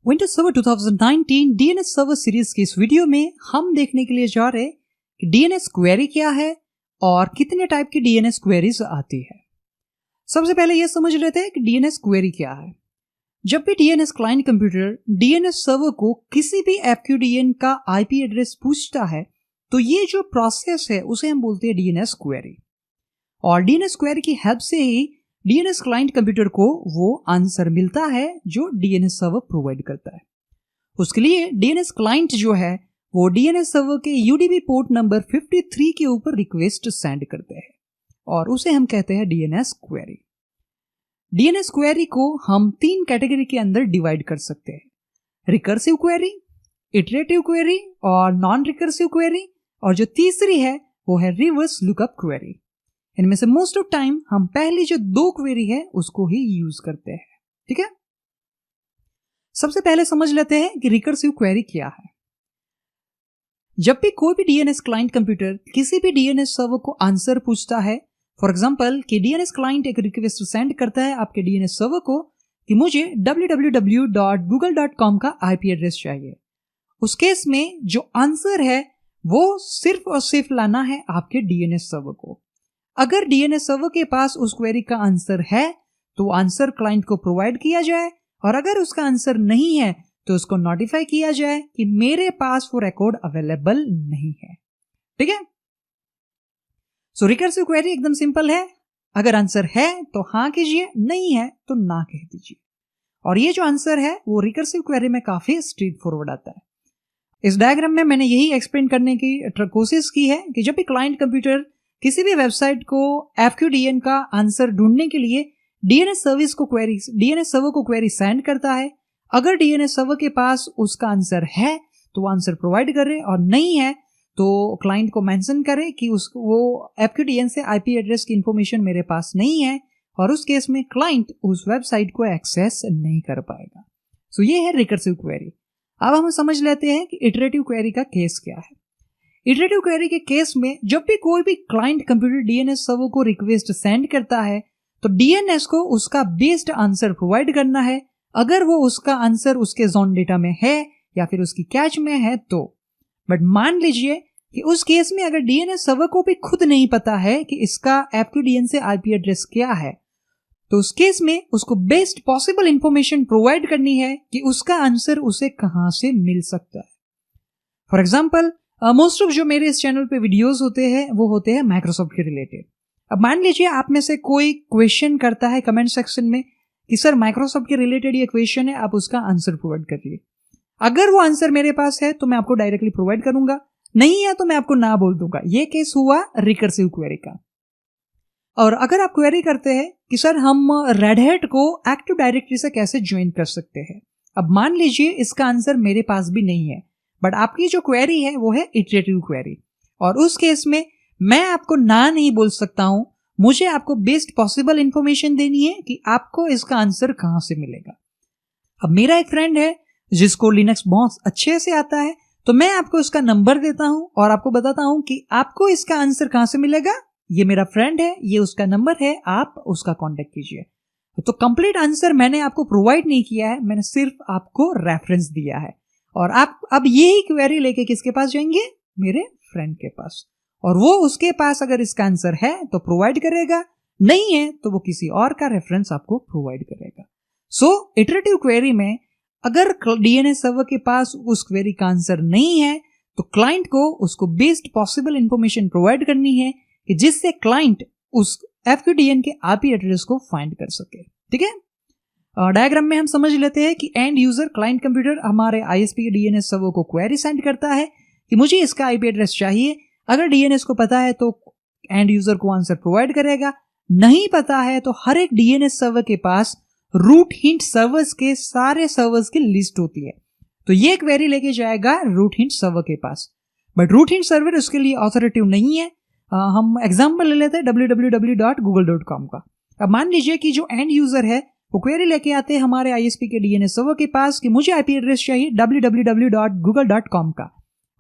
Windows server 2019 DNS server series की इस video में हम देखने के लिए जा रहे हैं कि डीएनएस क्वेरी क्या है और कितने टाइप की डीएनएस क्वेरीज आती है। सबसे पहले यह समझ लेते हैं कि डीएनएस क्वेरी क्या है। जब भी DNS client computer DNS server को किसी भी एफक्यूडीएन का आईपी एड्रेस पूछता है तो ये जो प्रोसेस है उसे हम बोलते हैं डीएनएस क्वेरी। और डीएनएस क्वेरी की हेल्प से ही डीएनएस क्लाइंट कंप्यूटर को वो आंसर मिलता है जो डीएनएस सर्वर प्रोवाइड करता है। उसके लिए डीएनएस क्लाइंट जो है वो डीएनएस सर्वर के यूडीपी पोर्ट नंबर 53 के ऊपर रिक्वेस्ट सेंड करते हैं और उसे हम कहते हैं डीएनएस क्वेरी। डीएनएस क्वेरी को हम 3 कैटेगरी के अंदर डिवाइड कर सकते हैं, रिकर्सिव क्वेरी, इटरेटिव क्वेरी और नॉन रिकर्सिव क्वेरी, और जो तीसरी है वो है रिवर्स लुकअप क्वेरी। इनमें से मोस्ट ऑफ टाइम हम पहली जो 2 क्वेरी है उसको ही यूज करते हैं। ठीक है, सबसे पहले समझ लेते हैं कि रिकर्सिव क्वेरी क्या है। जब भी कोई भी डीएनएस क्लाइंट कंप्यूटर किसी भी डीएनएस सर्वर को आंसर पूछता है, फॉर एग्जांपल कि डीएनएस क्लाइंट एक रिक्वेस्ट सेंड करता है आपके डीएनएस सर्वर को कि मुझे www.google.com का आईपी एड्रेस चाहिए। उस केस में जो आंसर है वो सिर्फ और सिर्फ लाना है आपके डीएनएस सर्वर को। अगर डीएनएस सर्वर के पास उस क्वेरी का आंसर है तो आंसर क्लाइंट को प्रोवाइड किया जाए, और अगर उसका आंसर नहीं है तो उसको नोटिफाई किया जाए कि मेरे पास वो रिकॉर्ड अवेलेबल नहीं है। ठीक है, सो रिकर्सिव क्वेरी एकदम सिंपल है। अगर आंसर है तो हाँ कीजिए, नहीं है तो ना कह दीजिए। और ये जो आंसर है वो रिकर्सिव क्वेरी में काफी स्ट्रेट फॉरवर्ड आता है। इस डायग्राम में मैंने यही एक्सप्लेन करने की कोशिश की है कि जब भी क्लाइंट कंप्यूटर किसी भी वेबसाइट को एफक्यूडीएन का आंसर ढूंढने के लिए डीएनएस सर्वर को क्वेरी सेंड करता है, अगर डीएनएस सर्वर के पास उसका आंसर है तो वो आंसर प्रोवाइड करे, और नहीं है तो क्लाइंट को मेंशन करे कि वो एफक्यूडीएन से आईपी एड्रेस की इंफॉर्मेशन मेरे पास नहीं है, और उस केस में क्लाइंट उस वेबसाइट को एक्सेस नहीं कर पाएगा। सो ये है रिकर्सिव क्वेरी। अब हम समझ लेते हैं कि इटरेटिव क्वेरी का केस क्या है। इटरेटिव क्वेरी के केस में जब भी कोई भी क्लाइंट कंप्यूटर डीएनएस सर्वर को रिक्वेस्ट सेंड करता है तो डीएनएस को उसका बेस्ड आंसर प्रोवाइड करना है। अगर वो उसका आंसर उसके जोन डेटा में है या फिर उसकी कैच में है तो। बट मान लीजिए कि उस केस में अगर डीएनएस सर्वर को भी खुद नहीं पता है कि इसका एफक्यूडीएन से आईपी एड्रेस क्या है, तो उस केस में उसको बेस्ट पॉसिबल इंफॉर्मेशन प्रोवाइड करनी है कि उसका आंसर उसे कहां से मिल सकता है। फॉर एग्जाम्पल मोस्ट ऑफ जो मेरे इस चैनल पे वीडियोस होते हैं वो होते हैं माइक्रोसॉफ्ट के रिलेटेड। अब मान लीजिए आप में से कोई क्वेश्चन करता है कमेंट सेक्शन में कि सर माइक्रोसॉफ्ट के रिलेटेड ये क्वेश्चन है, आप उसका आंसर प्रोवाइड करिए। अगर वो आंसर मेरे पास है तो मैं आपको डायरेक्टली प्रोवाइड करूंगा, नहीं है तो मैं आपको ना बोल दूंगा। ये केस हुआ रिकर्सिव क्वेरी का। और अगर आप क्वेरी करते हैं कि सर हम रेड हैट को एक्टिव डायरेक्टरी से कैसे ज्वाइन कर सकते हैं, अब मान लीजिए इसका आंसर मेरे पास भी नहीं है, बट आपकी जो क्वेरी है वो है इटरेटिव क्वेरी, और उस केस में मैं आपको ना नहीं बोल सकता हूं। मुझे आपको बेस्ट पॉसिबल इंफॉर्मेशन देनी है कि आपको इसका आंसर कहां से मिलेगा। अब मेरा एक फ्रेंड है जिसको लिनक्स बहुत अच्छे से आता है, तो मैं आपको इसका नंबर देता हूं और आपको बताता हूं कि आपको इसका आंसर कहां से मिलेगा। ये मेरा फ्रेंड है, ये उसका नंबर है, आप उसका कांटेक्ट कीजिए। तो कंप्लीट आंसर मैंने आपको प्रोवाइड नहीं किया है, मैंने सिर्फ आपको रेफरेंस दिया है। और आप अब यही क्वेरी लेके किसके पास जाएंगे? मेरे फ्रेंड के पास, और वो उसके पास अगर इसका आंसर है तो प्रोवाइड करेगा, नहीं है तो वो किसी और का रेफरेंस आपको प्रोवाइड करेगा। सो इटरेटिव क्वेरी में अगर डीएनएस सर्वर के पास उस क्वेरी का आंसर नहीं है तो क्लाइंट को उसको बेस्ट पॉसिबल इंफॉर्मेशन प्रोवाइड करनी है कि जिससे क्लाइंट उस एफक्यूडीएन के आईपी एड्रेस को फाइंड कर सके। ठीक है, डायग्राम में हम समझ लेते हैं कि एंड यूजर क्लाइंट कंप्यूटर हमारे आईएसपी के डीएनएस सर्वर को क्वेरी सेंड करता है कि मुझे इसका आईपी एड्रेस चाहिए। अगर डीएनएस को पता है तो एंड यूजर को आंसर प्रोवाइड करेगा, नहीं पता है तो हर एक डीएनएस सर्वर के पास रूट हिंट सर्वर्स के सारे सर्वर्स की लिस्ट होती है, तो ये क्वेरी लेके जाएगा रूट हिंट सर्वर के पास। बट रूट हिंट सर्वर उसके लिए ऑथोरेटिव नहीं है। हम एग्जांपल ले लेते हैं www.google.com का। अब मान लीजिए कि जो एंड यूजर है वो क्वेरी लेके आते हैं हमारे आईएसपी के डीएनएस सर्वर के पास कि मुझे आईपी एड्रेस चाहिए www.google.com का,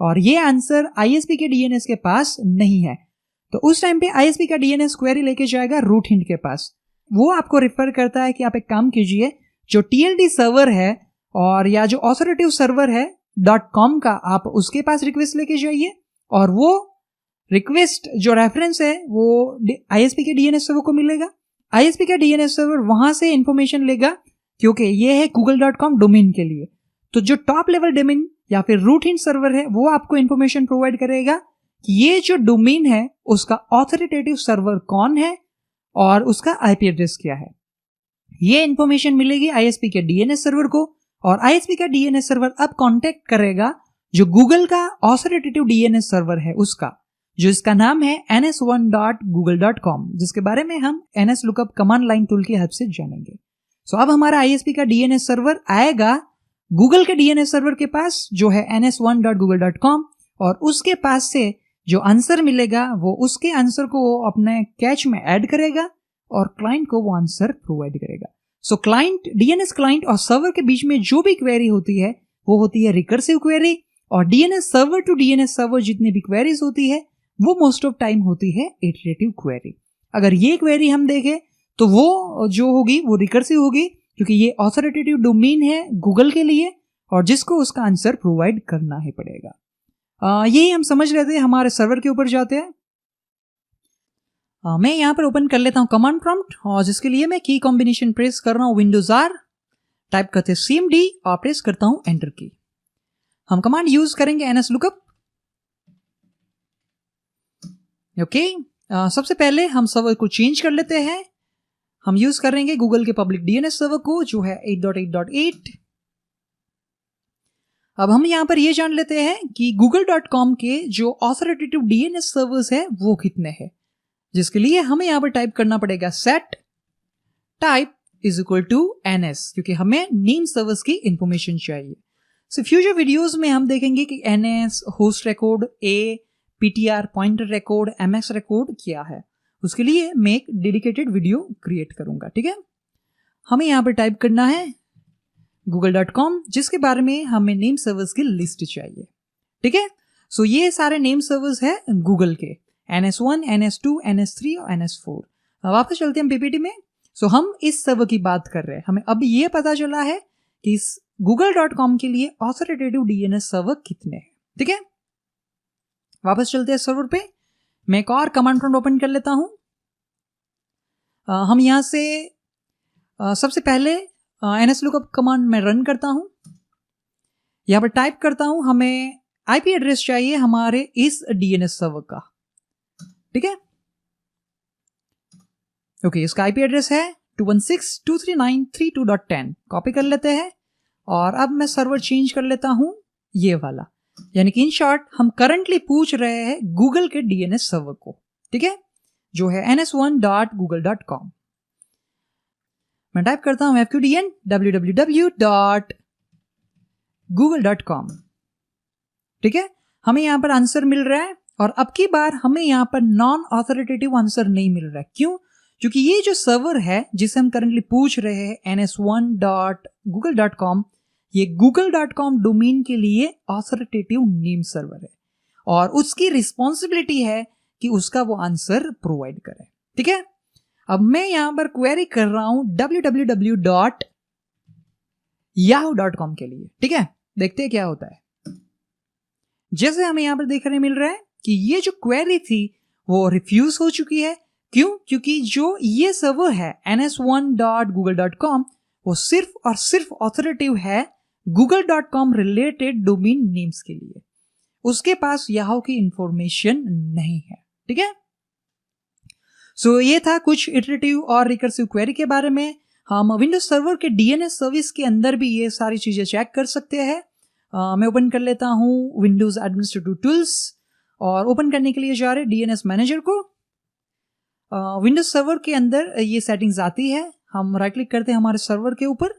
और ये आंसर आईएसपी के डीएनएस के पास नहीं है। तो उस टाइम पे आईएसपी का डीएनएस क्वेरी लेके जाएगा रूट हिंट के पास। वो आपको रिफर करता है कि आप एक काम कीजिए, जो टीएलडी सर्वर है और या जो ऑथोरिटेटिव सर्वर है .com का, आप उसके पास रिक्वेस्ट लेके जाइए और वो रिक्वेस्ट जो रेफरेंस है वो ISP के DNS सर्वर को मिलेगा। ISP का DNS सर्वर वहां से इंफॉर्मेशन लेगा, क्योंकि ये है google.com डोमेन के लिए। तो जो टॉप लेवल डोमेन या फिर रूट हिंट सर्वर है वो आपको इंफॉर्मेशन प्रोवाइड करेगा कि ये जो डोमेन है उसका ऑथोरिटेटिव सर्वर कौन है और उसका IP एड्रेस क्या है। ये इंफॉर्मेशन मिलेगी ISP के DNS सर्वर को, और ISP का DNS सर्वर अब कांटेक्ट करेगा जो गूगल का ऑथोरिटेटिव DNS सर्वर है उसका, जो इसका नाम है ns1.google.com, जिसके बारे में हम nslookup कमांड लाइन टूल की हेल्प से जानेंगे। सो अब हमारा ISP का DNS सर्वर आएगा गूगल के DNS सर्वर के पास जो है ns1.google.com, और उसके पास से जो आंसर मिलेगा वो उसके आंसर को वो अपने कैच में ऐड करेगा और क्लाइंट को वो आंसर प्रोवाइड करेगा। सो क्लाइंट, DNS क्लाइंट और सर्वर के बीच में जो भी क्वेरी होती है वो होती है रिकर्सिव क्वेरी, और DNS server to DNS server जितनी भी क्वेरीज होती है वो मोस्ट ऑफ टाइम होती है इटरेटिव क्वेरी। अगर ये क्वेरी हम देखें तो वो जो होगी वो रिकर्सिव होगी, क्योंकि ये ऑथोरिटेटिव डोमेन है गूगल के लिए और जिसको उसका आंसर प्रोवाइड करना ही पड़ेगा। यही हम समझ रहे थे। हमारे सर्वर के ऊपर जाते हैं। मैं यहाँ पर ओपन कर लेता हूँ कमांड प्रॉम्प्ट, और जिसके लिए मैं की कॉम्बिनेशन प्रेस कर रहा हूँ विंडोज R, टाइप करते CMD और प्रेस करता हूँ एंटर की। हम कमांड यूज करेंगे nslookup। ओके, सबसे पहले हम सर्वर को चेंज कर लेते हैं। हम यूज करेंगे गूगल के पब्लिक DNS सर्वर को जो है 8.8.8। अब हम यहां पर ये जान लेते हैं कि google.com के जो ऑथोरिटेटिव DNS सर्वर्स है वो कितने हैं, जिसके लिए हमें यहां पर टाइप करना पड़ेगा set type is equal to ns, क्योंकि हमें नेम सर्वर्स की इंफॉर्मेशन चाहिए। सो फ्यूचर वीडियोस में हम देखेंगे कि ns, host record, PTR, pointer record, MX record क्या है। उसके लिए मैं एक डेडिकेटेड वीडियो क्रिएट करूंगा, ठीक है। हमें यहां पर टाइप करना है google.com, जिसके बारे में हमें नेम सर्वर्स की लिस्ट चाहिए, ठीक है। सो ये सारे नेम सर्वर्स है गूगल के, NS1, NS2, NS3 और NS4। वापस चलते हैं हम PPT में। सो हम इस सर्वर की बात कर रहे हैं। हमें अब ये पता चला है कि इस google.com के लिए ऑथोरिटेटिव DNS सर्वर कितने हैं, ठीक है। वापस चलते हैं सर्वर पे। मैं एक और कमांड प्रॉम्प्ट ओपन कर लेता हूं। हम यहां से सबसे पहले nslookup कमांड में रन करता हूं। यहां पर टाइप करता हूं हमें IP एड्रेस चाहिए हमारे इस DNS सर्वर का, ठीक है। ओके, इसका IP एड्रेस है 216.239.32.10। कॉपी कर लेते हैं और अब मैं सर्वर चेंज कर लेता हूं ये वाला, यानी कि इन शॉर्ट हम करंटली पूछ रहे हैं गूगल के DNS सर्वर को, ठीक है, जो है ns1.google.com। मैं टाइप करता हूं fqdn www.google.com, ठीक है। हमें यहां पर आंसर मिल रहा है, और अब की बार हमें यहां पर नॉन ऑथोरिटेटिव आंसर नहीं मिल रहा है। क्यों? क्योंकि ये जो सर्वर है जिसे हम करंटली पूछ रहे हैं ns1.google.com, ये google.com डोमेन के लिए ऑथोरिटेटिव नेम सर्वर है और उसकी रिस्पॉन्सिबिलिटी है कि उसका वो आंसर प्रोवाइड करे, ठीक है। अब मैं यहां पर क्वेरी कर रहा हूं www.yahoo.com के लिए, ठीक है। देखते हैं क्या होता है। जैसे हमें यहां पर देखने मिल रहा है कि ये जो क्वेरी थी वो रिफ्यूज हो चुकी है। क्यों? क्योंकि जो ये सर्वर है ns1.google.com वो सिर्फ और सिर्फ ऑथोरिटेटिव है google.com रिलेटेड डोमेन नेम्स के लिए। उसके पास याहू की इंफॉर्मेशन नहीं है, ठीक है। सो ये था कुछ इटरेटिव और रिकर्सिव क्वेरी के बारे में। हम विंडोज सर्वर के DNS सर्विस के अंदर भी ये सारी चीजें चेक कर सकते हैं। मैं ओपन कर लेता हूं विंडोज एडमिनिस्ट्रेटिव टूल्स और ओपन करने के लिए जा रहे DNS मैनेजर को। विंडोज सर्वर के अंदर ये सेटिंग्स आती है। हम राइट क्लिक करते हैं हमारे सर्वर के ऊपर,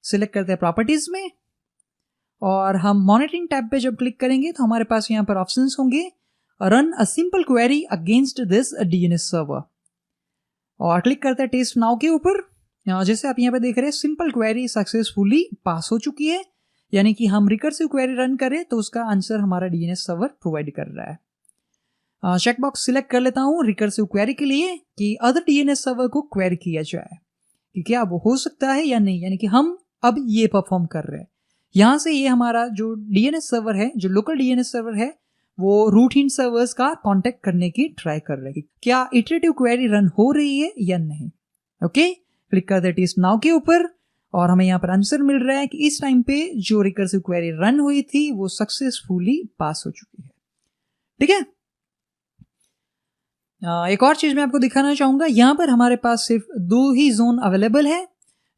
सिलेक्ट करते हैं प्रॉपर्टीज में, और हम मॉनिटरिंग टैब पे जब क्लिक करेंगे तो हमारे पास यहाँ पर ऑप्शंस होंगे run a simple query against this DNS server, और क्लिक करते हैं टेस्ट नाउ के ऊपर। जैसे आप यहाँ पे देख रहे हैं सिंपल क्वेरी सक्सेसफुली पास हो चुकी है, यानी कि हम रिकर्सिव क्वेरी रन करें तो उसका आंसर हमारा DNS सर्वर प्रोवाइड कर रहा है। चेकबॉक्स सिलेक्ट कर लेता हूँ रिकर्सिव क्वेरी के लिए कि अदर DNS सर्वर को क्वेरी किया जाए कि क्या वो हो सकता है या नहीं, यानी कि हम अब ये परफॉर्म कर रहे हैं। यहाँ से ये हमारा जो डीएनएस सर्वर है, जो लोकल डीएनएस सर्वर है, वो रूट हिंट सर्वर्स का कांटेक्ट करने की ट्राई कर रहे हैं, क्या इटरेटिव क्वेरी रन हो रही है या नहीं। ओके, क्लिक कर दे टेस्ट नाउ के ऊपर और हमें यहाँ पर आंसर मिल रहा है कि इस टाइम पे जो रिकर्सिव क्वेरी रन हुई थी वो सक्सेसफुली पास हो चुकी है। ठीक है, एक और चीज मैं आपको दिखाना चाहूंगा, यहाँ पर हमारे पास सिर्फ 2 ही जोन अवेलेबल है,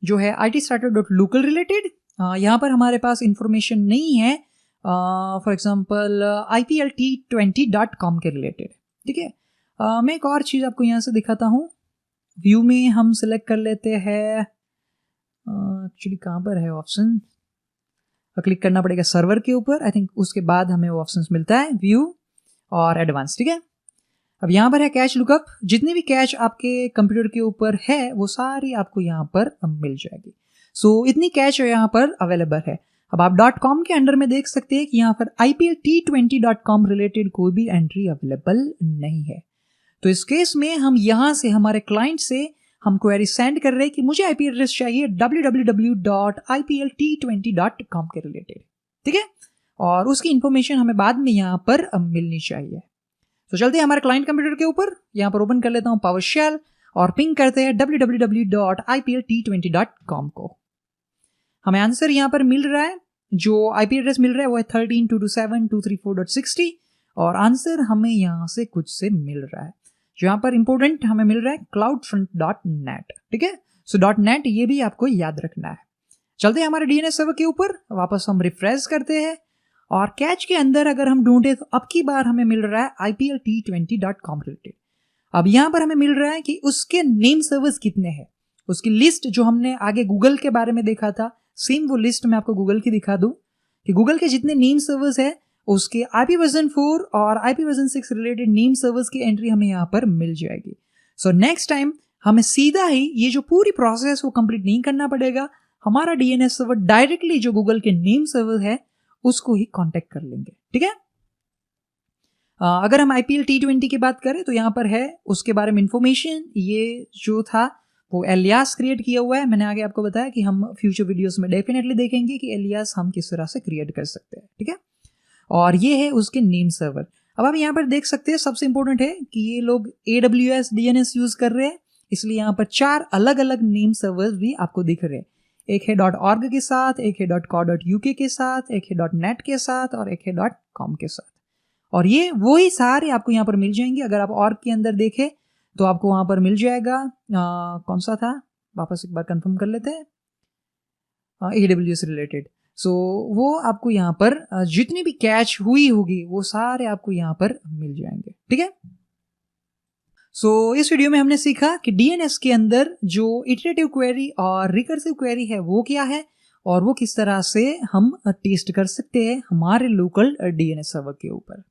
जो है itstarter.local रिलेटेड। यहाँ पर हमारे पास इंफॉर्मेशन नहीं है फॉर एग्जांपल IPLT20.com के रिलेटेड। ठीक है, मैं एक और चीज आपको यहाँ से दिखाता हूँ। व्यू में हम सिलेक्ट कर लेते हैं, एक्चुअली कहाँ पर है ऑप्शन, क्लिक करना पड़ेगा सर्वर के ऊपर, आई थिंक उसके बाद हमें वो ऑप्शन मिलता है व्यू और एडवांस। ठीक है, अब यहाँ पर है कैच लुकअप, जितने भी कैच आपके कंप्यूटर के ऊपर है वो सारी आपको यहाँ पर मिल जाएगी। सो इतनी कैच यहाँ पर अवेलेबल है। अब आप .com के अंडर में देख सकते हैं कि यहाँ पर IPLT20.com रिलेटेड कोई भी एंट्री अवेलेबल नहीं है। तो इस केस में हम यहाँ से हमारे क्लाइंट से हम क्वेरी सेंड कर रहे हैं कि मुझे IP एड्रेस चाहिए www.IPLT20.com के रिलेटेड। ठीक है, और उसकी इंफॉर्मेशन हमें बाद में यहाँ पर मिलनी चाहिए। तो चलते हैं हमारे क्लाइंट कंप्यूटर के ऊपर, यहाँ पर ओपन कर लेता हूँ PowerShell और पिंग करते हैं www.IPLT20.com को। हमें आंसर यहाँ पर मिल रहा है, जो IP एड्रेस मिल रहा है वो है 13.227.234.60 और आंसर हमें यहाँ से कुछ से मिल रहा है, जो यहाँ पर इंपॉर्टेंट हमें मिल रहा है cloudfront.net। ठीक है, सो .net ये भी आपको याद रखना है। चलते हैं हमारे DNS सर्वर के ऊपर, वापस हम रिफ्रेश करते हैं और कैच के अंदर अगर हम ढूंढे तो अब की बार हमें मिल रहा है IPLT20.com रिलेटेड। अब यहाँ पर हमें मिल रहा है कि उसके नेम सर्वर्स कितने हैं, उसकी लिस्ट जो हमने आगे गूगल के बारे में देखा था, सेम वो लिस्ट मैं आपको गूगल की दिखा दूं कि गूगल के जितने नेम सर्वर्स है उसके IP वर्जन 4 और IP version 6 related name servers की एंट्री हमें यहाँ पर मिल जाएगी। सो नेक्स्ट टाइम हमें सीधा ही ये जो पूरी प्रोसेस वो कंप्लीट नहीं करना पड़ेगा, हमारा DNS सर्वर डायरेक्टली जो गूगल के नेम सर्वर है उसको ही कांटेक्ट कर लेंगे। ठीक है, अगर हम IPLT20 की बात करें तो यहाँ पर है उसके बारे में इंफॉर्मेशन। ये जो था वो एलियास क्रिएट किया हुआ है, मैंने आगे आपको बताया कि हम फ्यूचर वीडियोस में डेफिनेटली देखेंगे कि एलियास हम किस तरह से क्रिएट कर सकते हैं। ठीक है, और ये है उसके नेम सर्वर। अब आप यहाँ पर देख सकते हैं, सबसे इंपॉर्टेंट है कि ये लोग AWS DNS यूज कर रहे हैं, इसलिए यहाँ पर 4 अलग अलग नेम सर्वर्स भी आपको दिख रहे हैं। एक है .org के साथ, एक है .co.uk के साथ, एक है .net के साथ और एक है .com के साथ, और ये वही सारे आपको यहाँ पर मिल जाएंगे। अगर आप org के अंदर देखें तो आपको वहां पर मिल जाएगा कौन सा था, वापस एक बार कंफर्म कर लेते हैं, AWS रिलेटेड। सो वो आपको यहाँ पर जितनी भी कैच हुई होगी वो सारे आपको यहाँ पर मिल जाएंगे। ठीक है, सो इस वीडियो में हमने सीखा कि DNS के अंदर जो इटरेटिव क्वेरी और रिकर्सिव क्वेरी है वो क्या है और वो किस तरह से हम टेस्ट कर सकते हैं हमारे लोकल DNS सर्वर के ऊपर।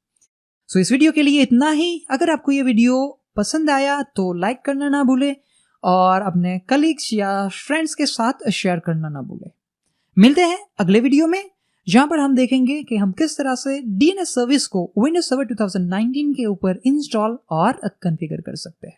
सो इस वीडियो के लिए इतना ही। अगर आपको ये वीडियो पसंद आया तो लाइक करना ना भूले और अपने कलीग्स या फ्रेंड्स के साथ शेयर करना ना भूले। मिलते हैं अगले वीडियो में, जहां पर हम देखेंगे कि हम किस तरह से DNS सर्विस को विंडोज सर्वर 2019 के ऊपर इंस्टॉल और कॉन्फ़िगर कर सकते हैं।